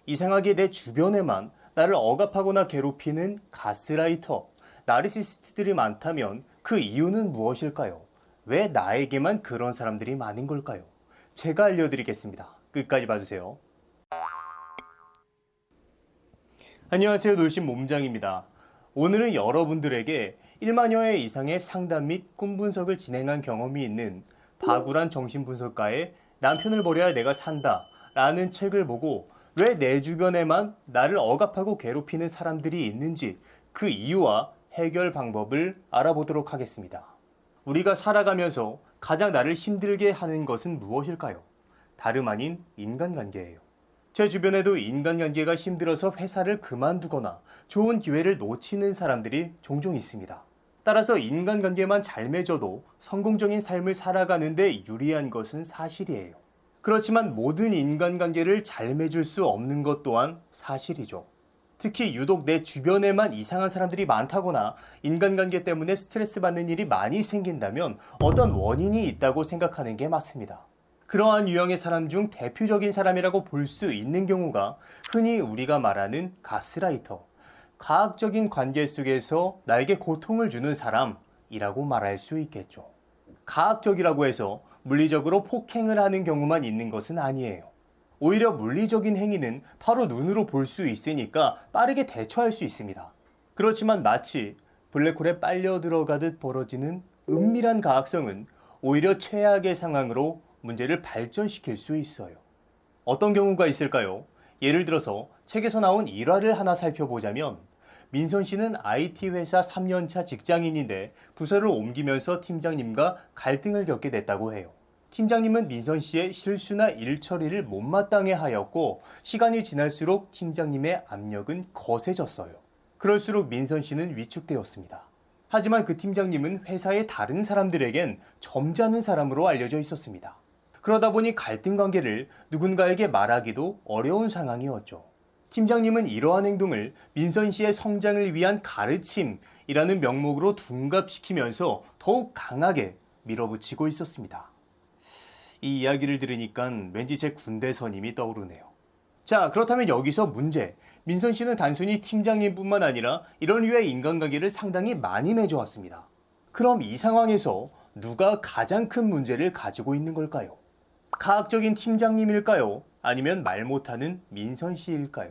이상하게 내 주변에만 나를 억압하거나 괴롭히는 가스라이터, 나르시시스트들이 많다면 그 이유는 무엇일까요? 왜 나에게만 그런 사람들이 많은 걸까요? 제가 알려드리겠습니다. 끝까지 봐주세요. 안녕하세요. 놀신 몸장입니다. 오늘은 여러분들에게 1만여 회 이상의 상담 및 꿈 분석을 진행한 경험이 있는 박우란 정신분석가의 남편을 버려야 내가 산다 라는 책을 보고 왜 내 주변에만 나를 억압하고 괴롭히는 사람들이 있는지 그 이유와 해결 방법을 알아보도록 하겠습니다. 우리가 살아가면서 가장 나를 힘들게 하는 것은 무엇일까요? 다름 아닌 인간관계예요. 제 주변에도 인간관계가 힘들어서 회사를 그만두거나 좋은 기회를 놓치는 사람들이 종종 있습니다. 따라서 인간관계만 잘 맺어도 성공적인 삶을 살아가는데 유리한 것은 사실이에요. 그렇지만 모든 인간관계를 잘 맺을 수 없는 것 또한 사실이죠. 특히 유독 내 주변에만 이상한 사람들이 많다거나 인간관계 때문에 스트레스 받는 일이 많이 생긴다면 어떤 원인이 있다고 생각하는 게 맞습니다. 그러한 유형의 사람 중 대표적인 사람이라고 볼 수 있는 경우가 흔히 우리가 말하는 가스라이터, 과학적인 관계 속에서 나에게 고통을 주는 사람이라고 말할 수 있겠죠. 과학적이라고 해서 물리적으로 폭행을 하는 경우만 있는 것은 아니에요. 오히려 물리적인 행위는 바로 눈으로 볼 수 있으니까 빠르게 대처할 수 있습니다. 그렇지만 마치 블랙홀에 빨려 들어가듯 벌어지는 은밀한 과학성은 오히려 최악의 상황으로 문제를 발전시킬 수 있어요. 어떤 경우가 있을까요? 예를 들어서 책에서 나온 일화를 하나 살펴보자면 민선 씨는 IT 회사 3년차 직장인인데 부서를 옮기면서 팀장님과 갈등을 겪게 됐다고 해요. 팀장님은 민선 씨의 실수나 일 처리를 못마땅해 하였고 시간이 지날수록 팀장님의 압력은 거세졌어요. 그럴수록 민선 씨는 위축되었습니다. 하지만 그 팀장님은 회사의 다른 사람들에겐 점잖은 사람으로 알려져 있었습니다. 그러다 보니 갈등 관계를 누군가에게 말하기도 어려운 상황이었죠. 팀장님은 이러한 행동을 민선 씨의 성장을 위한 가르침이라는 명목으로 둔갑시키면서 더욱 강하게 밀어붙이고 있었습니다. 이 이야기를 들으니까 왠지 제 군대 선임이 떠오르네요. 자, 그렇다면 여기서 문제. 민선 씨는 단순히 팀장님뿐만 아니라 이런 류의 인간관계를 상당히 많이 맺어왔습니다. 그럼 이 상황에서 누가 가장 큰 문제를 가지고 있는 걸까요? 과학적인 팀장님일까요? 아니면 말 못하는 민선 씨일까요?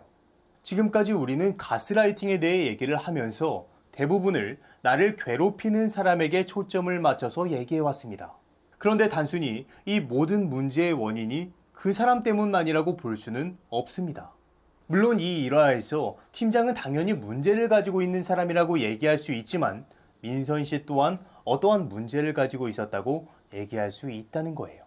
지금까지 우리는 가스라이팅에 대해 얘기를 하면서 대부분을 나를 괴롭히는 사람에게 초점을 맞춰서 얘기해왔습니다. 그런데 단순히 이 모든 문제의 원인이 그 사람 때문만이라고 볼 수는 없습니다. 물론 이 일화에서 팀장은 당연히 문제를 가지고 있는 사람이라고 얘기할 수 있지만 민선 씨 또한 어떠한 문제를 가지고 있었다고 얘기할 수 있다는 거예요.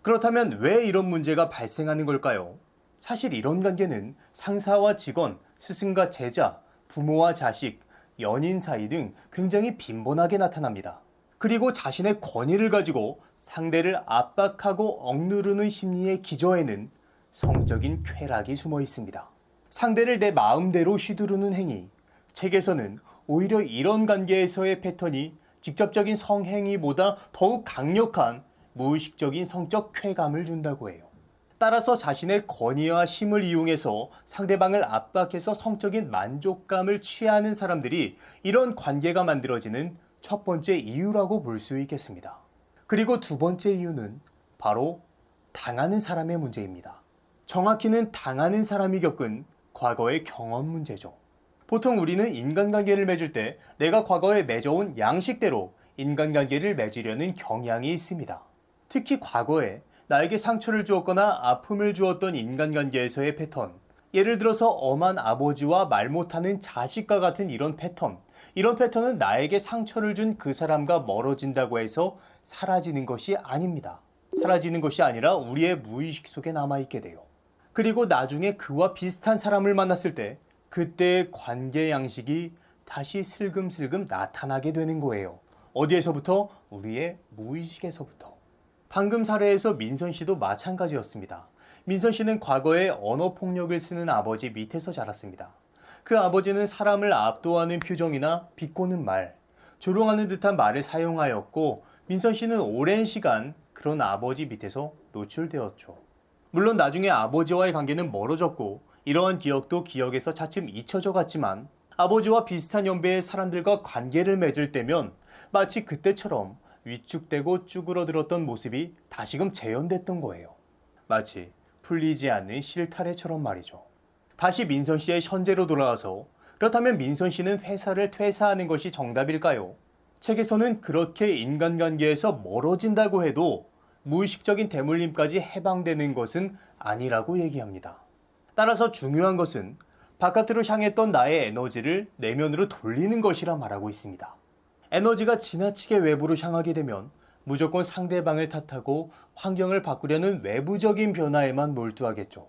그렇다면 왜 이런 문제가 발생하는 걸까요? 사실 이런 관계는 상사와 직원, 스승과 제자, 부모와 자식, 연인 사이 등 굉장히 빈번하게 나타납니다. 그리고 자신의 권위를 가지고 상대를 압박하고 억누르는 심리의 기저에는 성적인 쾌락이 숨어 있습니다. 상대를 내 마음대로 휘두르는 행위. 책에서는 오히려 이런 관계에서의 패턴이 직접적인 성행위보다 더욱 강력한 무의식적인 성적 쾌감을 준다고 해요. 따라서 자신의 권위와 힘을 이용해서 상대방을 압박해서 성적인 만족감을 취하는 사람들이 이런 관계가 만들어지는 첫 번째 이유라고 볼 수 있겠습니다. 그리고 두 번째 이유는 바로 당하는 사람의 문제입니다. 정확히는 당하는 사람이 겪은 과거의 경험 문제죠. 보통 우리는 인간관계를 맺을 때 내가 과거에 맺어온 양식대로 인간관계를 맺으려는 경향이 있습니다. 특히 과거에 나에게 상처를 주었거나 아픔을 주었던 인간관계에서의 패턴, 예를 들어서 엄한 아버지와 말 못하는 자식과 같은 이런 패턴은 나에게 상처를 준 그 사람과 멀어진다고 해서 사라지는 것이 아닙니다. 사라지는 것이 아니라 우리의 무의식 속에 남아있게 돼요. 그리고 나중에 그와 비슷한 사람을 만났을 때 그때의 관계 양식이 다시 슬금슬금 나타나게 되는 거예요. 어디에서부터? 우리의 무의식에서부터. 방금 사례에서 민선 씨도 마찬가지였습니다. 민선 씨는 과거에 언어폭력을 쓰는 아버지 밑에서 자랐습니다. 그 아버지는 사람을 압도하는 표정이나 비꼬는 말, 조롱하는 듯한 말을 사용하였고 민선 씨는 오랜 시간 그런 아버지 밑에서 노출되었죠. 물론 나중에 아버지와의 관계는 멀어졌고 이러한 기억도 기억에서 차츰 잊혀져 갔지만 아버지와 비슷한 연배의 사람들과 관계를 맺을 때면 마치 그때처럼 위축되고 쭈그러들었던 모습이 다시금 재현됐던 거예요. 마치 풀리지 않는 실타래처럼 말이죠. 다시 민선 씨의 현재로 돌아와서 그렇다면 민선 씨는 회사를 퇴사하는 것이 정답일까요? 책에서는 그렇게 인간관계에서 멀어진다고 해도 무의식적인 대물림까지 해방되는 것은 아니라고 얘기합니다. 따라서 중요한 것은 바깥으로 향했던 나의 에너지를 내면으로 돌리는 것이라 말하고 있습니다. 에너지가 지나치게 외부로 향하게 되면 무조건 상대방을 탓하고 환경을 바꾸려는 외부적인 변화에만 몰두하겠죠.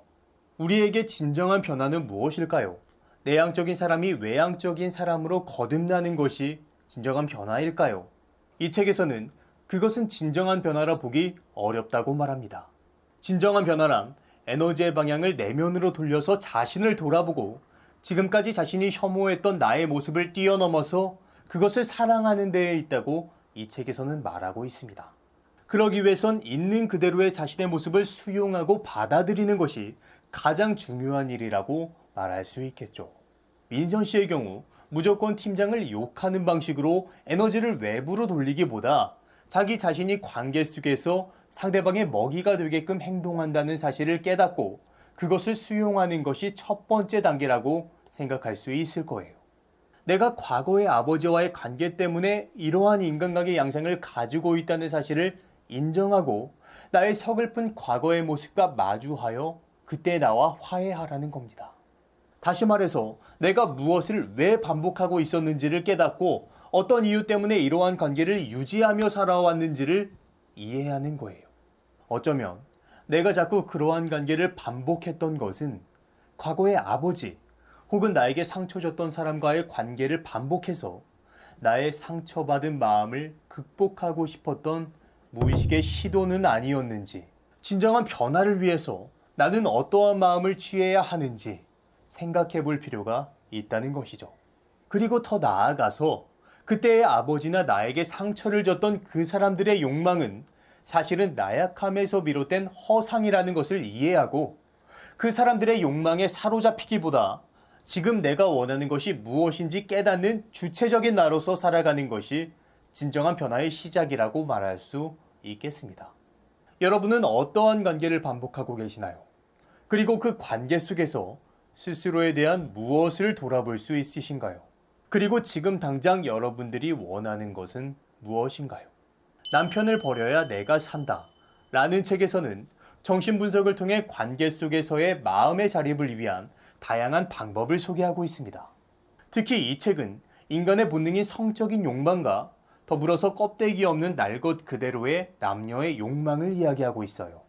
우리에게 진정한 변화는 무엇일까요? 내향적인 사람이 외향적인 사람으로 거듭나는 것이 진정한 변화일까요? 이 책에서는 그것은 진정한 변화라 보기 어렵다고 말합니다. 진정한 변화란 에너지의 방향을 내면으로 돌려서 자신을 돌아보고 지금까지 자신이 혐오했던 나의 모습을 뛰어넘어서 그것을 사랑하는 데에 있다고 이 책에서는 말하고 있습니다. 그러기 위해선 있는 그대로의 자신의 모습을 수용하고 받아들이는 것이 가장 중요한 일이라고 말할 수 있겠죠. 민선 씨의 경우 무조건 팀장을 욕하는 방식으로 에너지를 외부로 돌리기보다 자기 자신이 관계 속에서 상대방의 먹이가 되게끔 행동한다는 사실을 깨닫고 그것을 수용하는 것이 첫 번째 단계라고 생각할 수 있을 거예요. 내가 과거의 아버지와의 관계 때문에 이러한 인간관계 양상을 가지고 있다는 사실을 인정하고 나의 서글픈 과거의 모습과 마주하여 그때 나와 화해하라는 겁니다. 다시 말해서 내가 무엇을 왜 반복하고 있었는지를 깨닫고 어떤 이유 때문에 이러한 관계를 유지하며 살아왔는지를 이해하는 거예요. 어쩌면 내가 자꾸 그러한 관계를 반복했던 것은 과거의 아버지 혹은 나에게 상처 줬던 사람과의 관계를 반복해서 나의 상처받은 마음을 극복하고 싶었던 무의식의 시도는 아니었는지, 진정한 변화를 위해서 나는 어떠한 마음을 취해야 하는지 생각해 볼 필요가 있다는 것이죠. 그리고 더 나아가서 그때의 아버지나 나에게 상처를 줬던 그 사람들의 욕망은 사실은 나약함에서 비롯된 허상이라는 것을 이해하고 그 사람들의 욕망에 사로잡히기보다 지금 내가 원하는 것이 무엇인지 깨닫는 주체적인 나로서 살아가는 것이 진정한 변화의 시작이라고 말할 수 있겠습니다. 여러분은 어떠한 관계를 반복하고 계시나요? 그리고 그 관계 속에서 스스로에 대한 무엇을 돌아볼 수 있으신가요? 그리고 지금 당장 여러분들이 원하는 것은 무엇인가요? 남편을 버려야 내가 산다 라는 책에서는 정신분석을 통해 관계 속에서의 마음의 자립을 위한 다양한 방법을 소개하고 있습니다. 특히 이 책은 인간의 본능인 성적인 욕망과 더불어서 껍데기 없는 날 것 그대로의 남녀의 욕망을 이야기하고 있어요.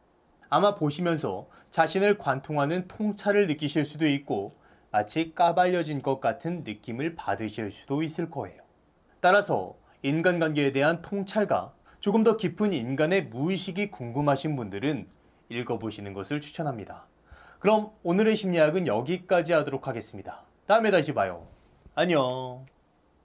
아마 보시면서 자신을 관통하는 통찰을 느끼실 수도 있고 마치 까발려진 것 같은 느낌을 받으실 수도 있을 거예요. 따라서 인간관계에 대한 통찰과 조금 더 깊은 인간의 무의식이 궁금하신 분들은 읽어보시는 것을 추천합니다. 그럼 오늘의 심리학은 여기까지 하도록 하겠습니다. 다음에 다시 봐요. 안녕.